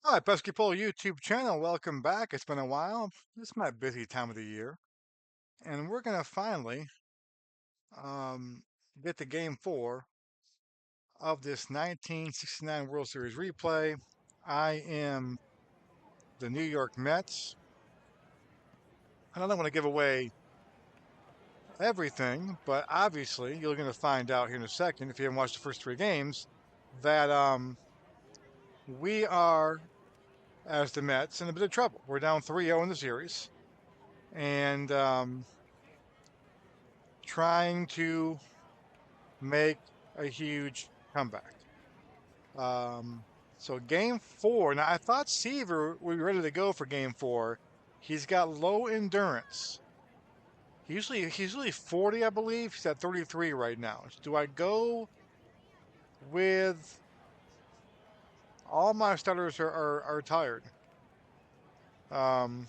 Hi, Basketball YouTube channel. Welcome back. It's been a while. This is my busy time of the year, and we're gonna finally um, get to Game 4 of this 1969 World Series replay. I am the New York Mets, and I don't want to give away everything, but obviously you're gonna find out here in a second if you haven't watched the first three games that we are, as the Mets, in a bit of trouble. We're down 3-0 in the series, and trying to make a huge comeback. Um, so Game 4. Now I thought Seaver would be ready to go for Game 4. He's got low endurance. He's usually 40, I believe. He's at 33 right now. Do I go with all my starters are tired? Um,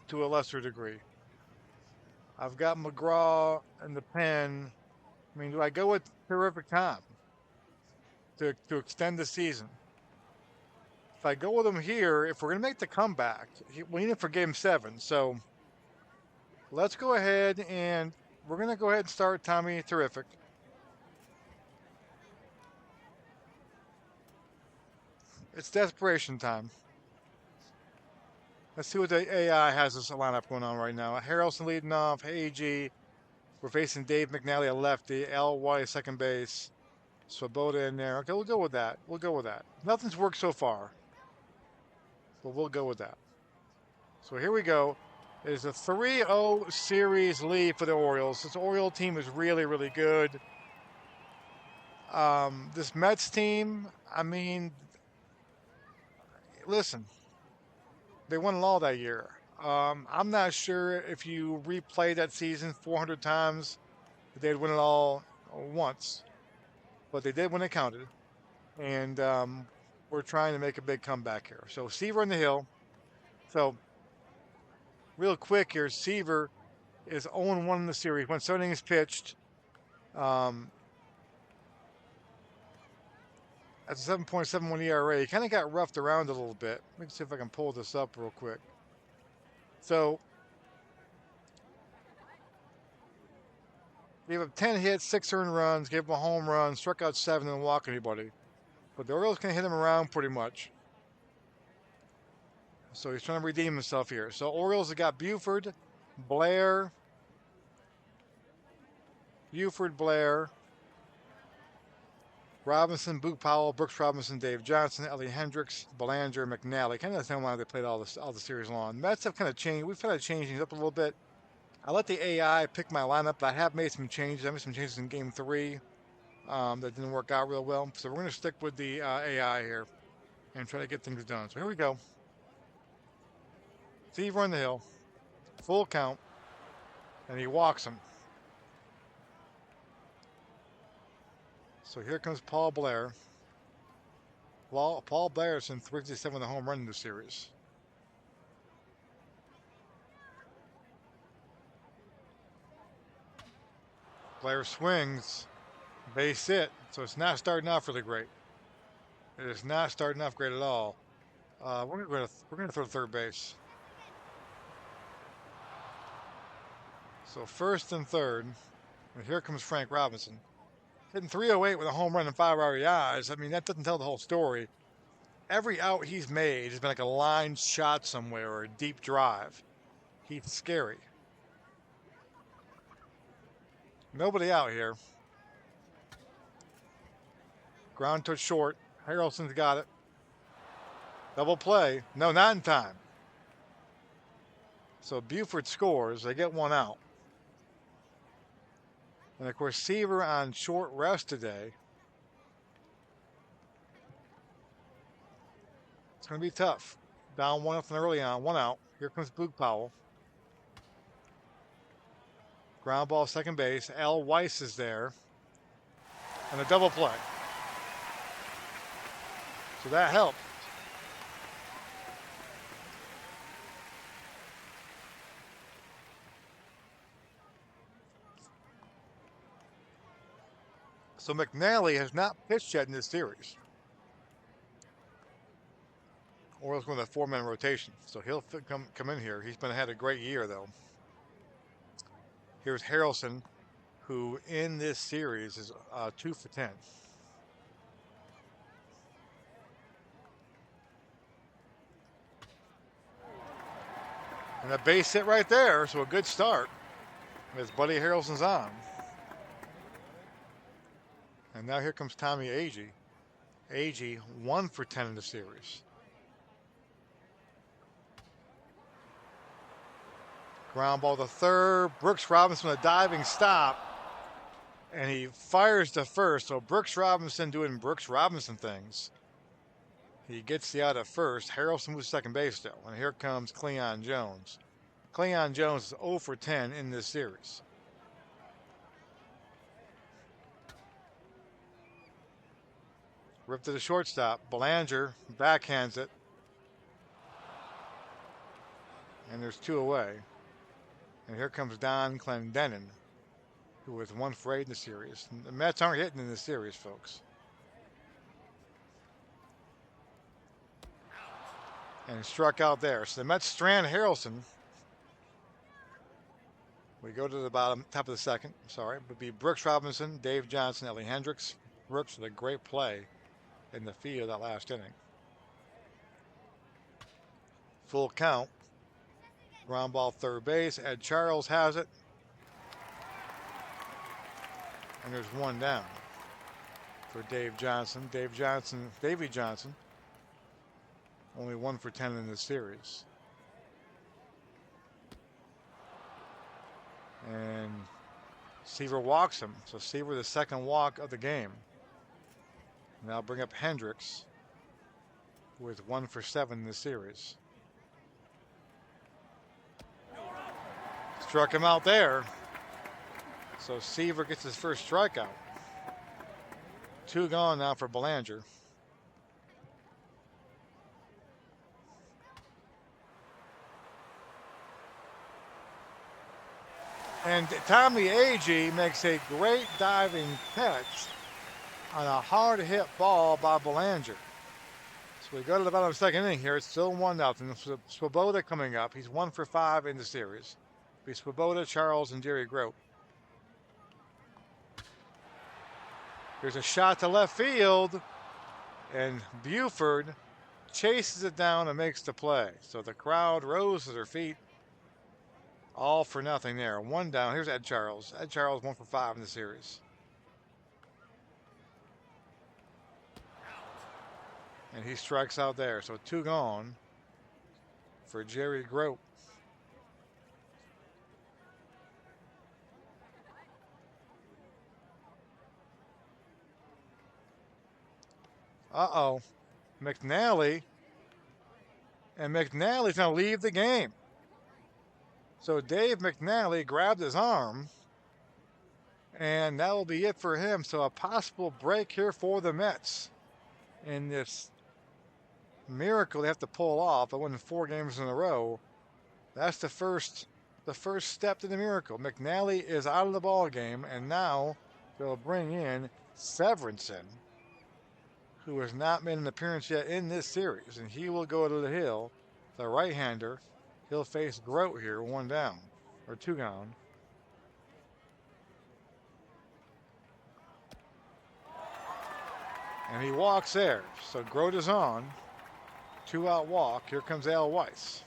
to a lesser degree. I've got McGraw in the pen. I mean, do I go with terrific time to extend the season? If I go with him here, if we're going to make the comeback, we need it for Game 7. So let's go ahead and we're going to go ahead and start Tommy Terrific. It's desperation time. Let's see what the AI has this lineup going on right now. Harrelson leading off, AG. We're facing Dave McNally at lefty, LY second base, Swoboda in there. Okay, we'll go with that. We'll go with that. Nothing's worked so far, but we'll go with that. So here we go. It is a 3-0 series lead for the Orioles. This Oriole team is really, really good. This Mets team, I mean, listen, they won it all that year. I'm not sure if you replay that season 400 times, they'd win it all once, but they did when it counted. And we're trying to make a big comeback here. So Seaver on the hill. So real quick here, Seaver is 0-1 in the series. When 7 innings pitched, um, that's a 7.71 ERA. He kind of got roughed around a little bit. Let me see if I can pull this up real quick. So gave up 10 hits, 6 earned runs, gave him a home run, struck out 7, and didn't walk anybody. But the Orioles can hit him around pretty much. So he's trying to redeem himself here. So Orioles have got Blair, Blair, Robinson, Boot Powell, Brooks Robinson, Dave Johnson, Ellie Hendricks, Belanger, McNally. Kind of the same line they played all the series long. Mets have kind of changed. We've kind of changed things up a little bit. I let the AI pick my lineup. I have made some changes. I made some changes in Game 3 that didn't work out real well. So we're going to stick with the AI here and try to get things done. So here we go. Seaver on the hill, full count, and he walks him. So here comes Paul Blair. Paul Blair's in 357 with a home run in the series. Blair swings, base hit. So it's not starting off really great. It is not starting off great at all. We're gonna throw third base. So first and third, and here comes Frank Robinson. Hitting 308 with a home run and 5 RBIs. I mean, that doesn't tell the whole story. Every out he's made has been like a line shot somewhere or a deep drive. He's scary. Nobody out here. Ground to short. Harrelson's got it. Double play. No, not in time. So Buford scores. They get one out. And of course, Seaver on short rest today. It's going to be tough. Down 1-0 early on, one out. Here comes Boog Powell. Ground ball, second base. Al Weiss is there. And a double play. So that helped. So McNally has not pitched yet in this series. Orioles going to 4-man rotation, so he'll come in here. He's been had a great year though. Here's Harrelson, who in this series is 2 for 10. And a base hit right there, so a good start as Buddy Harrelson's on. And now here comes Tommy Agee. Agee 1 for 10 in the series. Ground ball to third. Brooks Robinson a diving stop. And he fires to first. So Brooks Robinson doing Brooks Robinson things. He gets the out at first. Harrelson moves second base still. And here comes Cleon Jones. Cleon Jones is 0 for 10 in this series. Rip to the shortstop. Belanger backhands it. And there's 2 away. And here comes Don Clendenin, who was 1 for 8 in the series. The Mets aren't hitting in this series, folks. And struck out there. So the Mets strand Harrelson. We go to the top of the second. Sorry. It would be Brooks Robinson, Dave Johnson, Ellie Hendricks. Brooks with a great play in the field that last inning. Full count. Ground ball third base. Ed Charles has it. And there's 1 down for Dave Johnson. Davey Johnson. Only 1 for 10 in this series. And Seaver walks him. So Seaver the second walk of the game. Now bring up Hendricks with 1 for 7 in the series. Struck him out there. So Seaver gets his first strikeout. 2 gone now for Belanger. And Tommy Agee makes a great diving catch on a hard hit ball by Belanger. So we go to the bottom of the second inning here. It's still 1-0. Swoboda coming up. He's 1 for 5 in the series. It'll be Swoboda, Charles, and Jerry Grote. There's a shot to left field. And Buford chases it down and makes the play. So the crowd rose to their feet. All for nothing there. 1 down. Here's Ed Charles. Ed Charles 1 for 5 in the series. And he strikes out there. So 2 gone for Jerry Grote. Uh-oh. McNally. And McNally's going to leave the game. So Dave McNally grabbed his arm. And that will be it for him. So a possible break here for the Mets in this miracle they have to pull off. By winning 4 games in a row. That's the first step to the miracle. McNally is out of the ball game, and now they'll bring in Severinsen, who has not made an appearance yet in this series, and he will go to the hill. The right-hander. He'll face Grote here, 1 down or 2 down. And he walks there. So Grote is on. 2-out walk. Here comes Al Weiss.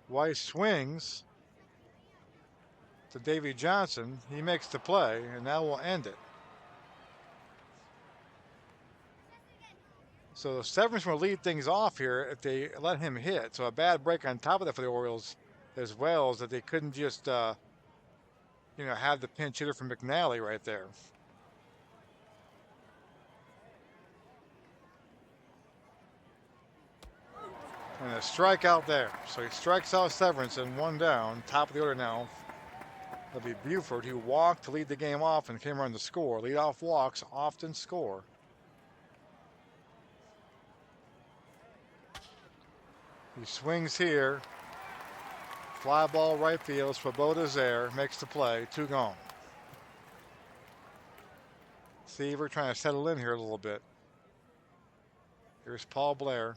Weiss swings to Davey Johnson. He makes the play, and now we'll end it. So Severinsen will lead things off here if they let him hit. So a bad break on top of that for the Orioles as well, is that they couldn't just, have the pinch hitter from McNally right there. And a strikeout there. So he strikes out Severinsen, 1 down. Top of the order now. It'll be Buford, who walked to lead the game off and came around to score. Leadoff walks often score. He swings here. Fly ball right field. Swoboda's there. Makes the play. 2 gone. Seaver trying to settle in here a little bit. Here's Paul Blair.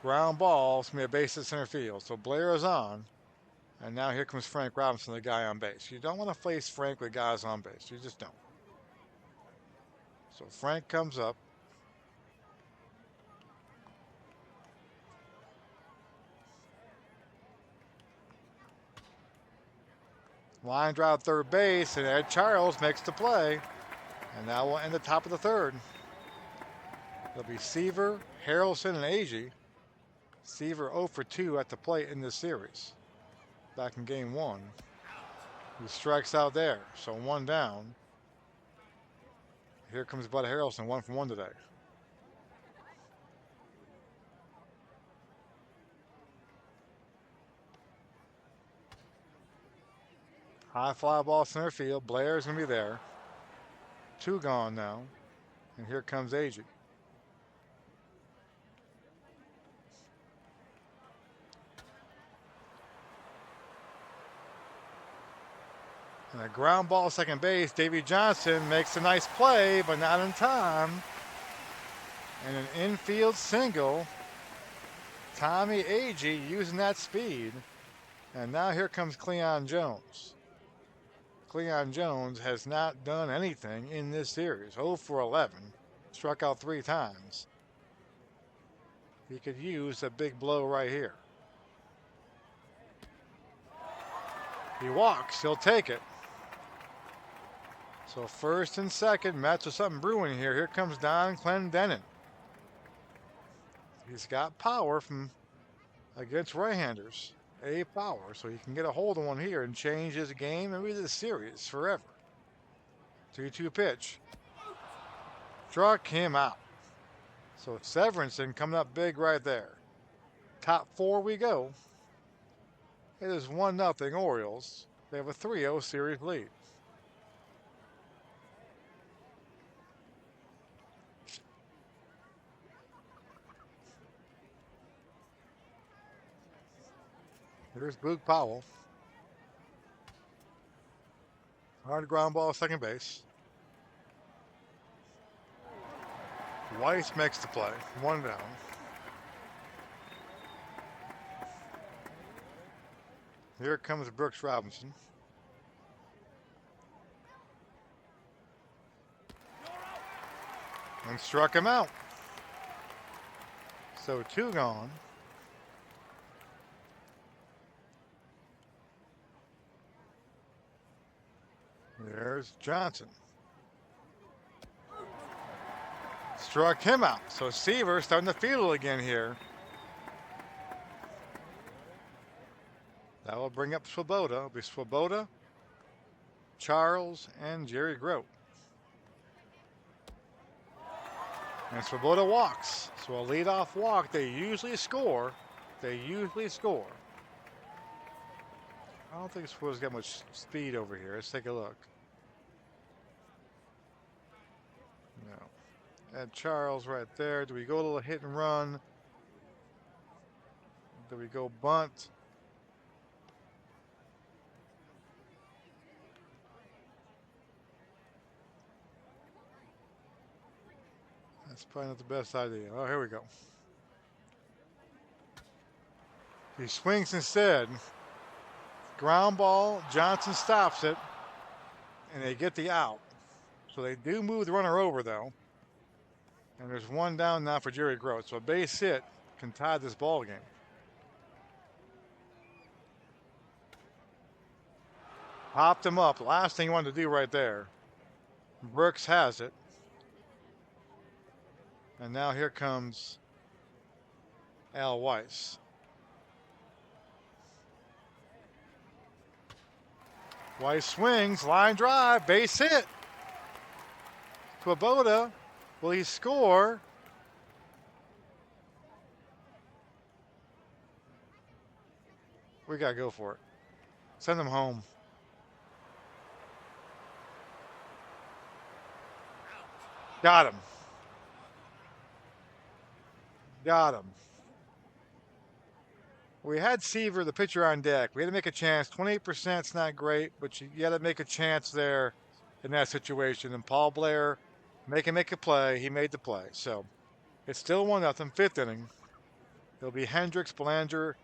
Ground ball. It's going to be a base at center field. So Blair is on. And now here comes Frank Robinson, the guy on base. You don't want to face Frank with guys on base. You just don't. So Frank comes up. Line drive third base, and Ed Charles makes the play. And now we'll end the top of the third. It'll be Seaver, Harrelson, and Agee. Seaver 0 for 2 at the plate in this series. Back in game 1. He strikes out there, so 1 down. Here comes Bud Harrelson, 1 for 1 today. High fly ball center field. Blair's going to be there. 2 gone now. And here comes Agee. And a ground ball second base. Davey Johnson makes a nice play, but not in time. And an infield single. Tommy Agee using that speed. And now here comes Cleon Jones. Cleon Jones has not done anything in this series. 0 for 11. Struck out 3 times. He could use a big blow right here. He walks. He'll take it. So first and second, Mets with something brewing here. Here comes Don Clendenin. He's got power from against right-handers. A power, so he can get a hold of one here and change his game and maybe the series forever. 2-2 pitch. Struck him out. So Severinsen coming up big right there. Top 4 we go. It is 1-0 Orioles. They have a 3-0 series lead. Here's Boog Powell. Hard ground ball, second base. Weiss makes the play. 1 down. Here comes Brooks Robinson. And struck him out. So 2 gone. There's Johnson. Struck him out. So Seaver starting to field again here. That will bring up Swoboda. It'll be Swoboda, Charles, and Jerry Grote. And Swoboda walks. So a leadoff walk. They usually score. I don't think Swoboda's got much speed over here. Let's take a look. No. And Charles right there. Do we go a little hit and run? Do we go bunt? That's probably not the best idea. Oh, here we go. He swings instead. Ground ball. Johnson stops it. And they get the out. So they do move the runner over, though. And there's 1 down now for Jerry Grote. So a base hit can tie this ball game. Popped him up. Last thing he wanted to do right there. Brooks has it. And now here comes Al Weiss. Weiss swings, line drive, base hit. Swoboda, will he score? We got to go for it. Send him home. Got him. We had Seaver, the pitcher, on deck. We had to make a chance. 28% is not great, but you got to make a chance there in that situation. And Paul Blair make a play. He made the play. So it's still 1-0, fifth inning. It'll be Hendricks, Belanger,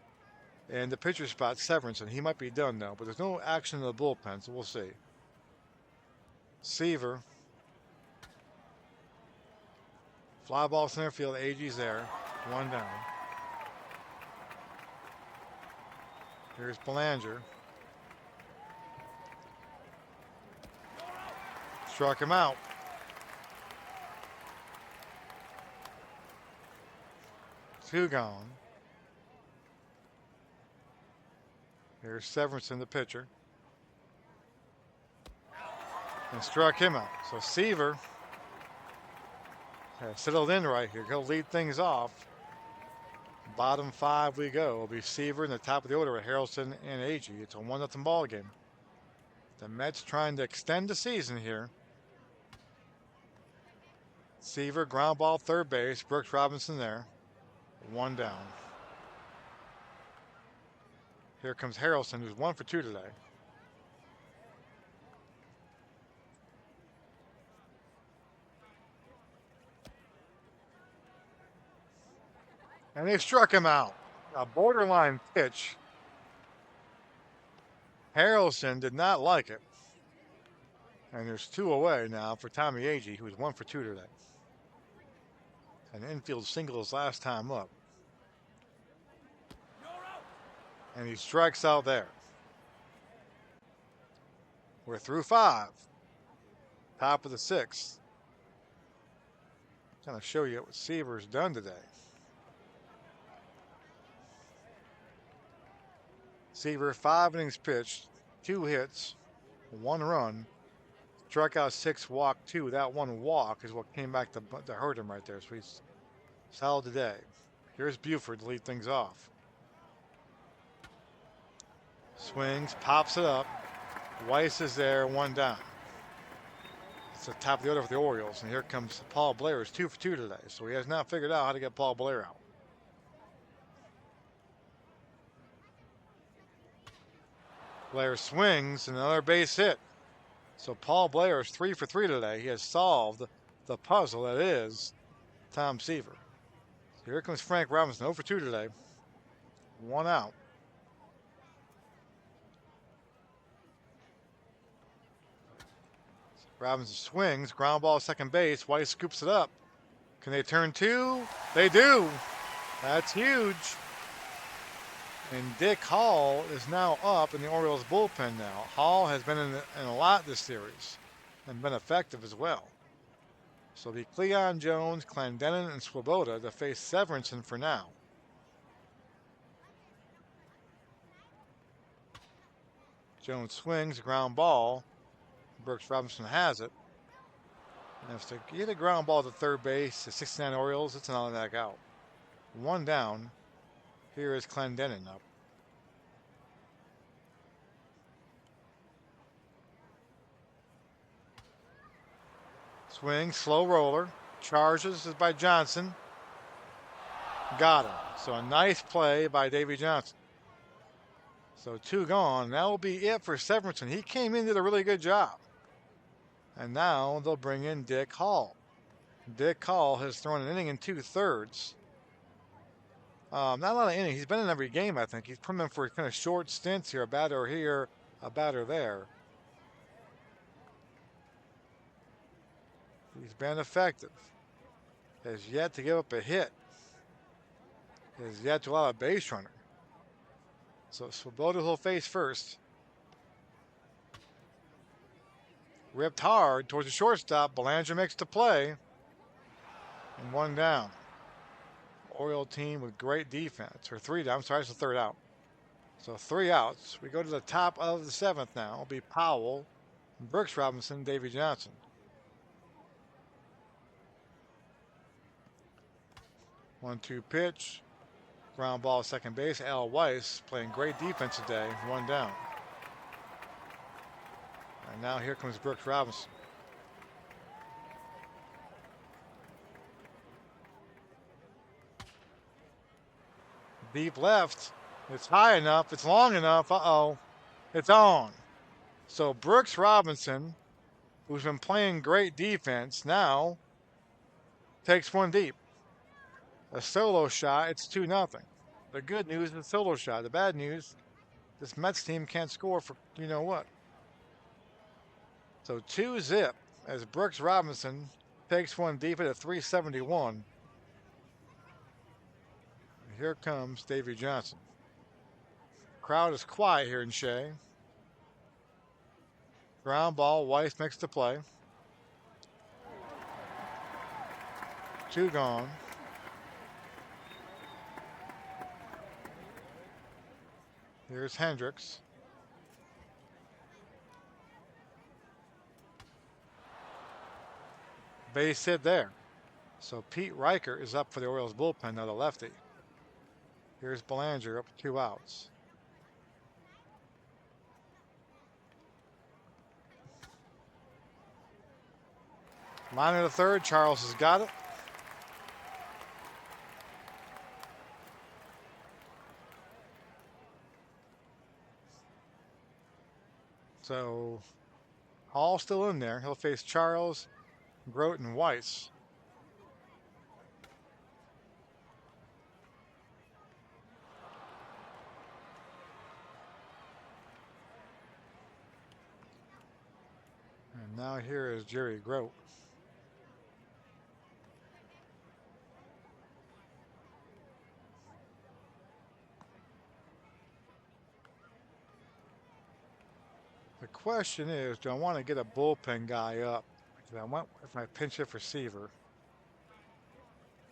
and the pitcher spot, Severinsen. He might be done now, but there's no action in the bullpen, so we'll see. Seaver. Fly ball center field. Agee's there. 1 down. Here's Belanger. Struck him out. Two gone. Here's Severinsen, the pitcher. And struck him out. So Seaver has settled in right here. He'll lead things off. Bottom 5 we go. It'll be Seaver in the top of the order with Harrelson and Agee. It's a 1-0 ball game. The Mets trying to extend the season here. Seaver, ground ball, third base. Brooks Robinson there. 1 down. Here comes Harrelson, who's 1 for 2 today. And they struck him out. A borderline pitch. Harrelson did not like it. And there's 2 away now for Tommy Agee, who was 1 for 2 today. An infield single his last time up. And he strikes out there. We're through 5. Top of the 6th. Kind of show you what Seaver's done today. Seaver, 5 innings pitched, 2 hits, 1 run, struck out 6, walked 2. That 1 walk is what came back to hurt him right there. So he's solid today. Here's Buford to lead things off. Swings, pops it up. Weiss is there, 1 down. It's the top of the order for the Orioles. And here comes Paul Blair, who's 2 for 2 today. So he has not figured out how to get Paul Blair out. Blair swings and another base hit. So Paul Blair is 3 for 3 today. He has solved the puzzle that is Tom Seaver. So here comes Frank Robinson, 0 for 2 today. 1 out. Robinson swings, ground ball second base. Weiss scoops it up. Can they turn 2? They do. That's huge. And Dick Hall is now up in the Orioles bullpen now. Hall has been in a lot this series and been effective as well. So it'll be Cleon Jones, Clendenon, and Swoboda to face Severinsen for now. Jones swings, ground ball. Brooks Robinson has it. And if they get a ground ball to third base, the 69 Orioles, it's an automatic out. 1 down. Here is Clendenon up. Swing, slow roller. Charges is by Johnson. Got him. So a nice play by Davey Johnson. So 2 gone. That will be it for Severinsen. He came in, did a really good job. And now they'll bring in Dick Hall. Dick Hall has thrown an inning and 2/3. Not a lot of innings. He's been in every game, I think. He's put him in for kind of short stints here. A batter here, a batter there. He's been effective. Has yet to give up a hit. Has yet to allow a base runner. So Swoboda will face first. Ripped hard towards the shortstop. Belanger makes the play. And 1 down. Oriole team with great defense. Or 3 down. I'm sorry, it's the 3rd out. So 3 outs. We go to the top of the 7th now. It'll be Powell, Brooks Robinson, Davey Johnson. One-two pitch. Ground ball second base. Al Weiss playing great defense today. 1 down. And now here comes Brooks Robinson. Deep left. It's high enough. It's long enough. Uh-oh. It's on. So Brooks Robinson, who's been playing great defense, now takes one deep. A solo shot. It's 2-0. The good news is a solo shot. The bad news, this Mets team can't score for you know what. So 2-0 as Brooks Robinson takes one deep at a 371. Here comes Davey Johnson. Crowd is quiet here in Shea. Ground ball. Weiss makes the play. 2 gone. Here's Hendricks. Base hit there. So Pete Riker is up for the Orioles bullpen, now the lefty. Here's Belanger up 2 outs. Line of the third. Charles has got it. So Hall still in there. He'll face Charles, Grote, and Weiss. And now here is Jerry Grote. The question is, do I want to get a bullpen guy up? I went with my pinch hit for Seaver.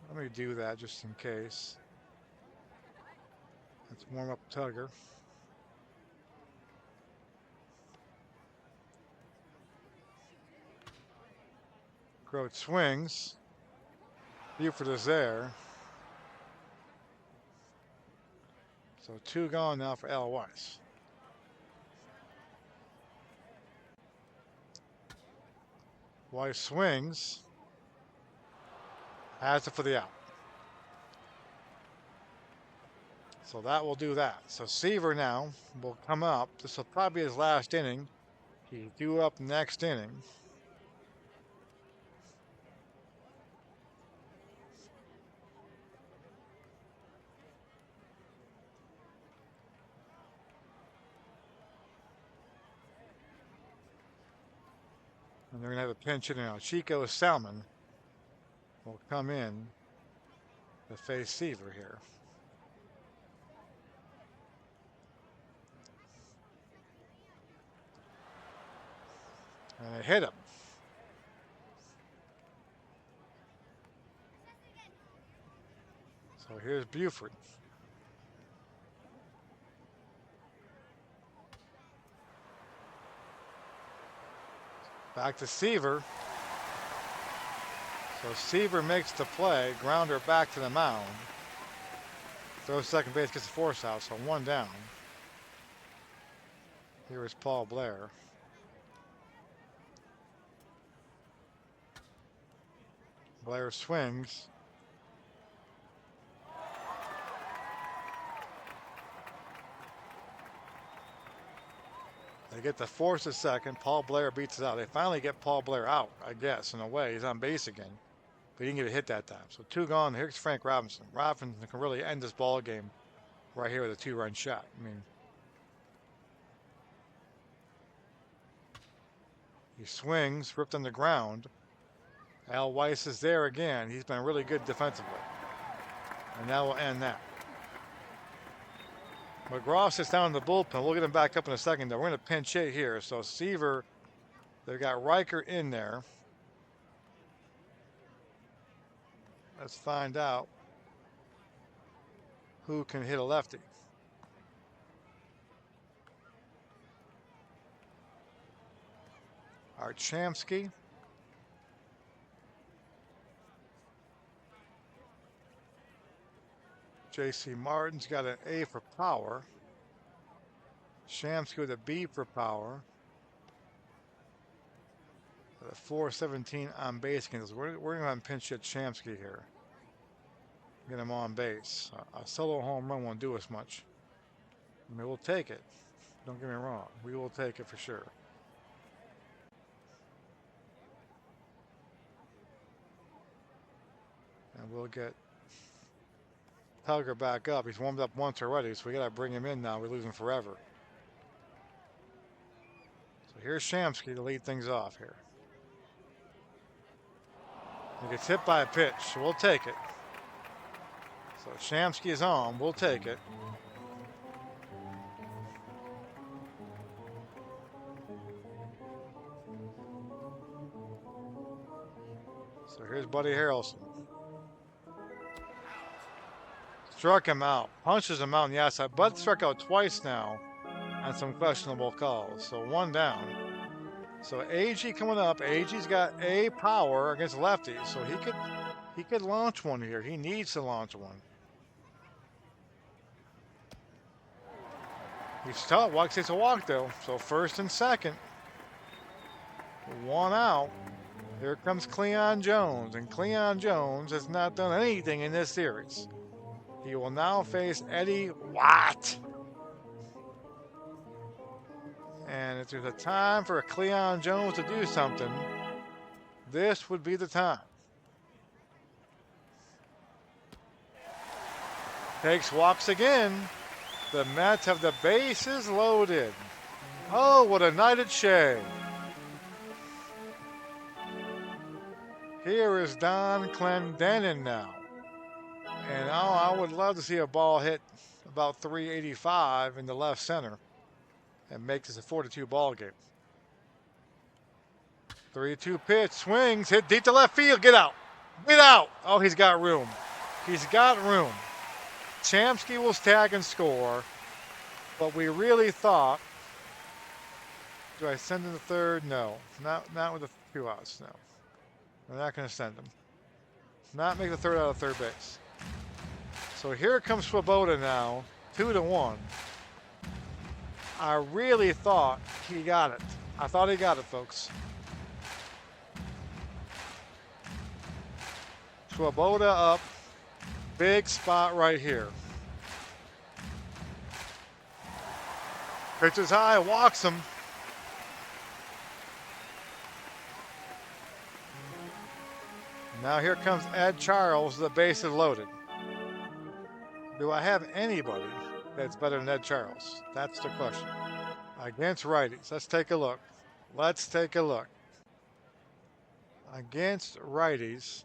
Let me do that just in case. Let's warm up Tugger. Grote swings. Buford is there. So 2 gone now for Al Weiss. Weiss swings. Has it for the out. So that will do that. So Seaver now will come up. This will probably be his last inning. He's due up next inning. And they're going to have a pinch hitter now. Chico Salmon will come in to face Seaver here. And it hit him. So here's Buford. Back to Seaver. So Seaver makes the play. Grounder back to the mound. Throws second base, gets the force out. So 1 down. Here is Paul Blair. Blair swings. They get the force at second. Paul Blair beats it out. They finally get Paul Blair out, I guess, in a way. He's on base again. But he didn't get a hit that time. So 2 gone. Here's Frank Robinson. Robinson can really end this ball game right here with a 2-run shot. I mean, he swings, ripped on the ground. Al Weiss is there again. He's been really good defensively. And that will end that. McGraw sits down in the bullpen. We'll get him back up in a second, though. We're going to pinch hit here. So Seaver, they've got Riker in there. Let's find out who can hit a lefty. Art Shamsky. J.C. Martin's got an A for power. Shamsky with a B for power. With a 417 on base against. We're going to have pinch hit Shamsky here. Get him on base. A solo home run won't do us much. I mean, we'll take it. Don't get me wrong. We will take it for sure. And we'll get Tugger back up. He's warmed up once already, so we got to bring him in now. We're losing forever. So here's Shamsky to lead things off here. He gets hit by a pitch. So we'll take it. So Shamsky is on. We'll take it. So here's Buddy Harrelson. Struck him out. Punches him out on the outside. Bud struck out twice now on some questionable calls. So one down. So AG coming up. AG's got a power against lefties. So he could launch one here. He needs to launch one. He's tough. Walks takes a walk though. So first and second. One out. Here comes Cleon Jones. And Cleon Jones has not done anything in this series. He will now face Eddie Watt. And if there's a time for Cleon Jones to do something, this would be the time. Takes walks again. The Mets have the bases loaded. Oh, what a night at Shea. Here is Don Clendenin now. And I would love to see a ball hit about 385 in the left center and make this a 4-2 ball game. 3-2 pitch, swings, hit deep to left field, get out. Get out. Oh, he's got room. He's got room. Shamsky will tag and score, but we really thought, do I send him to third? No, not with the 2 outs, no. We're not going to send him. Not make the third out of third base. So here comes Swoboda now, 2-1. I really thought he got it. I thought he got it, folks. Swoboda up. Big spot right here. Pitches high, walks him. Now here comes Ed Charles, the base is loaded. Do I have anybody that's better than Ed Charles? That's the question. Against righties. Let's take a look. Let's take a look. Against righties.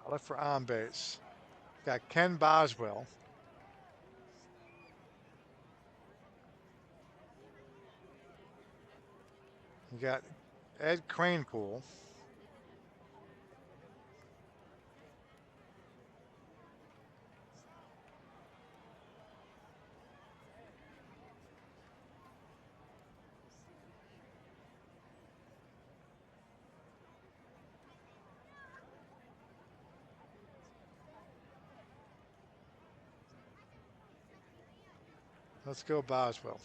I'll look for on base. Got Ken Boswell. You got Ed Kranepool. Let's go Boswell.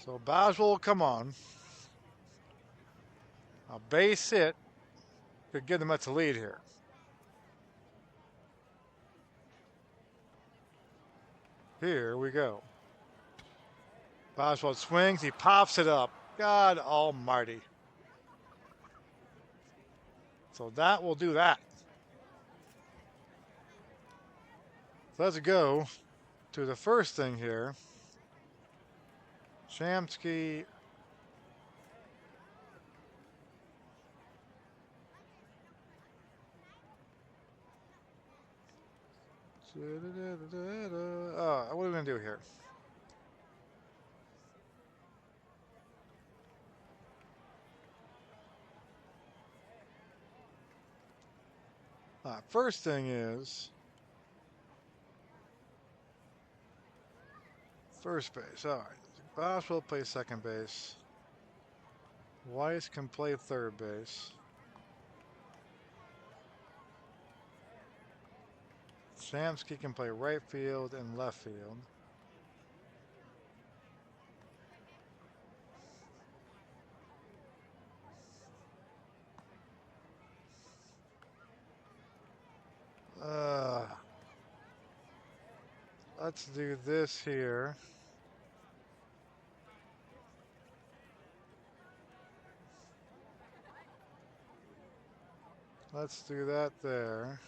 So Boswell will come on. A base hit could give the Mets a lead here. Here we go. Boswell swings. He pops it up. God almighty. So that will do that. Let's go to the first thing here. Shamsky. What are we going to do here? First thing is first base. All right. Boswell plays second base. Weiss can play third base. Shamsky can play right field and left field. Let's do this here. Let's do that there.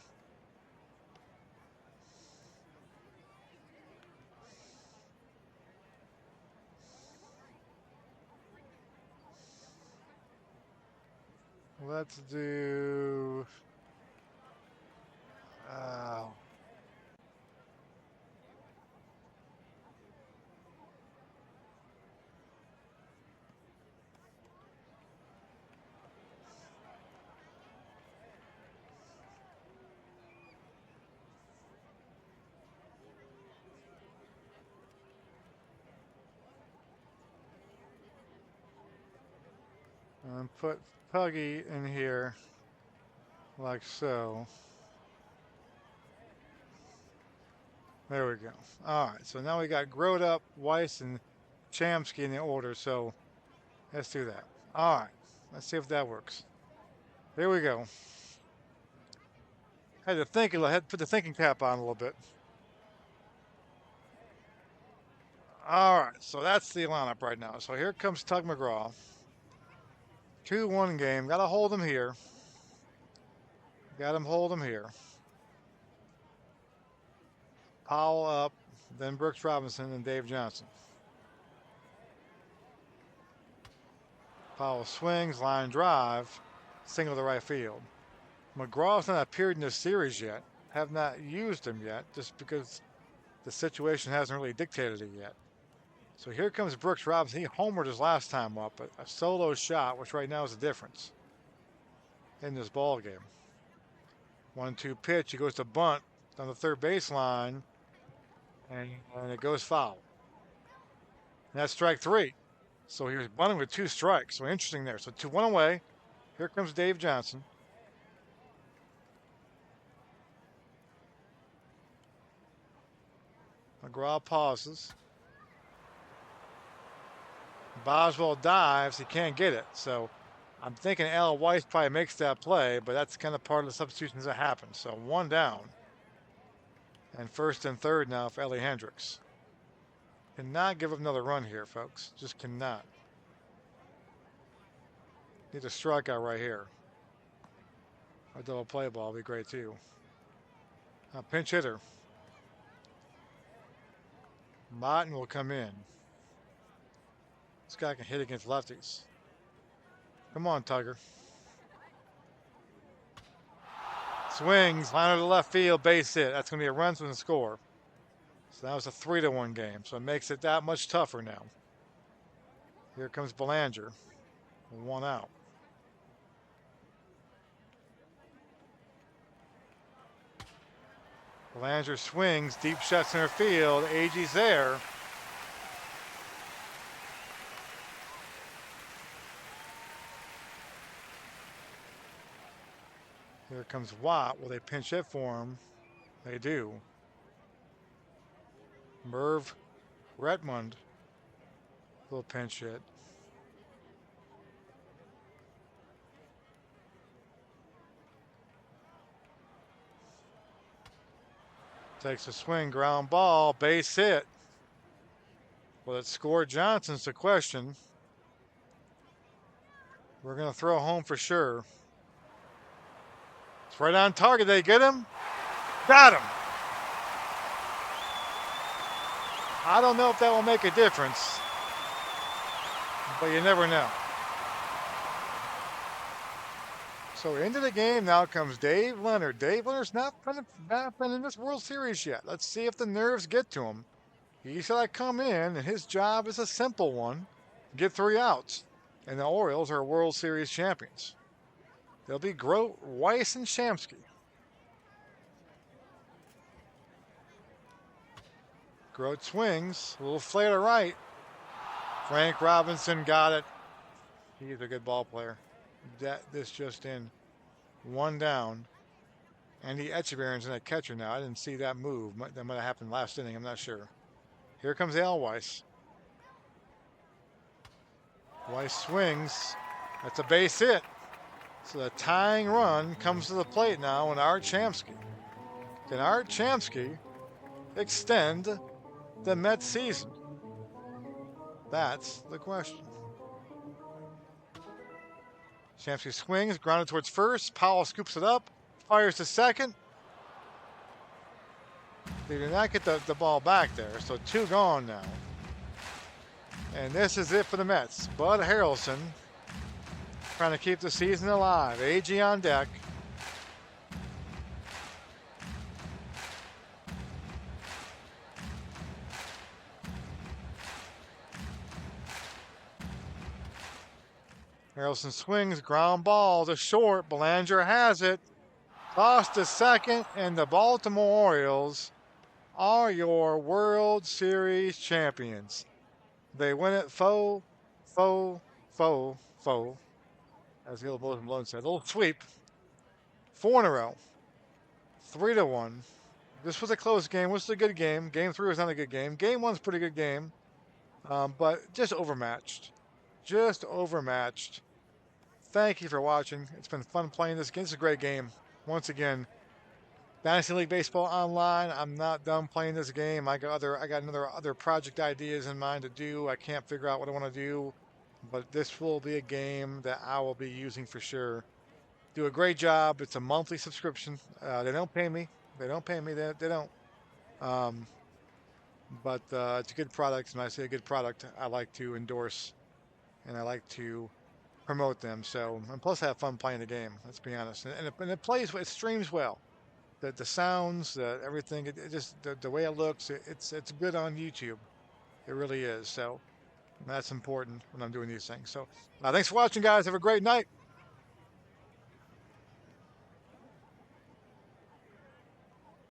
Let's do... and put Puggy in here like so. There we go. All right, so now we got Growed Up, Weiss, and Chamsky in the order, so let's do that. All right, let's see if that works. There we go. Had to think, I had to put the thinking cap on a little bit. All right, so that's the lineup right now. So here comes Tug McGraw. 2-1 game. Got to hold him here. Got him hold him here. Powell up, then Brooks Robinson and Dave Johnson. Powell swings, line drive, single to right field. McGraw's not appeared in this series yet. Have not used him yet, just because the situation hasn't really dictated it yet. So here comes Brooks Robinson. He homered his last time up, but a solo shot, which right now is the difference in this ball game. 1-2 pitch. He goes to bunt on the third baseline, and it goes foul. And that's strike 3. So he was bunting with 2 strikes. So interesting there. So 2-1 away. Here comes Dave Johnson. McGraw pauses. Boswell dives. He can't get it. So I'm thinking Al Weiss probably makes that play, but that's kind of part of the substitutions that happen. So 1 down. And first and third now for Ellie Hendricks. Cannot give up another run here, folks. Just cannot. Need a strikeout right here. A double play ball would be great too. A pinch hitter. Martin will come in. This guy can hit against lefties. Come on, Tugger. Swings, liner to left field, base hit. That's going to be a run from the score. So that was a 3-1 game. So it makes it that much tougher now. Here comes Belanger. 1 out. Belanger swings, deep shot center field. Agee there. Here comes Watt. Will they pinch hit for him? They do. Merv Redmond will pinch hit. Takes a swing, ground ball, base hit. Will it score Johnson's the question. We're going to throw home for sure. It's right on target. They get him? Got him. I don't know if that will make a difference, but you never know. So into the game now comes Dave Leonard. Dave Leonard's not been in this World Series yet. Let's see if the nerves get to him. He said I come in, and his job is a simple one. Get 3 outs. And the Orioles are World Series champions. They'll be Grote, Weiss, and Shamsky. Grote swings, a little flare to right. Frank Robinson got it. He's a good ball player. This just in. 1 down. Andy Echeverrien's in a catcher now. I didn't see that move. That might have happened last inning. I'm not sure. Here comes Al Weiss. Weiss swings. That's a base hit. So the tying run comes to the plate now, and Art Shamsky. Can Art Shamsky extend the Mets season? That's the question. Shamsky swings, grounded towards first. Powell scoops it up, fires to second. They did not get the ball back there, so 2 gone now. And this is it for the Mets. Bud Harrelson trying to keep the season alive. AG on deck. Harrelson swings, ground ball to short. Belanger has it. Toss to second, and the Baltimore Orioles are your World Series champions. They win it faux, faux, faux. As Gil Malone said, a little sweep. 4 in a row. 3-1. This was a close game. This was a good game. Game 3 was not a good game. Game 1's a pretty good game, but just overmatched. Just overmatched. Thank you for watching. It's been fun playing this game. It's a great game. Once again, Dynasty League Baseball Online. I'm not done playing this game. I got other project ideas in mind to do. I can't figure out what I want to do, but this will be a game that I will be using for sure. Do a great job. It's a monthly subscription. They don't pay me. They don't pay me. They don't. Um, but it's a good product. And when I say a good product, I like to endorse and I like to promote them. So, and plus, I have fun playing the game. Let's be honest. And it plays. It streams well. The sounds, everything. It just the way it looks. It's good on YouTube. It really is. So that's important when I'm doing these things. So thanks for watching, guys. Have a great night.